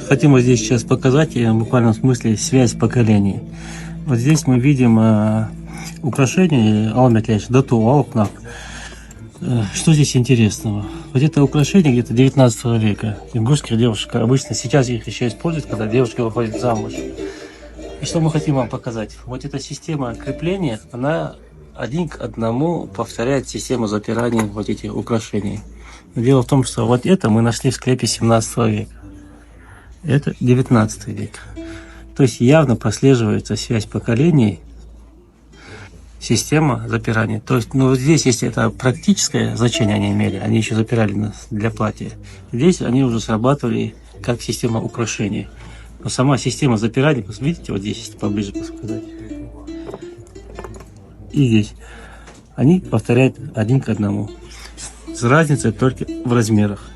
хотим вот здесь сейчас показать в буквальном смысле связь поколений. Вот здесь мы видим украшение дату алкнак. Что здесь интересного? Вот это украшение где-то 19 века. Ингушских девушек обычно сейчас их еще используют, когда девушки выходят замуж. И что мы хотим вам показать? Вот эта система крепления, она один к одному повторяет систему запирания вот этих украшений. Но дело в том, что вот это мы нашли в склепе 17 века. Это 19 век. То есть явно прослеживается связь поколений, система запирания. То есть, ну вот здесь, если это практическое значение они имели, они еще запирали нас для платья. Здесь они уже срабатывали как система украшений. Но сама система запирания, видите, вот здесь, если поближе показать. И здесь. Они повторяют один к одному. С разницей только в размерах.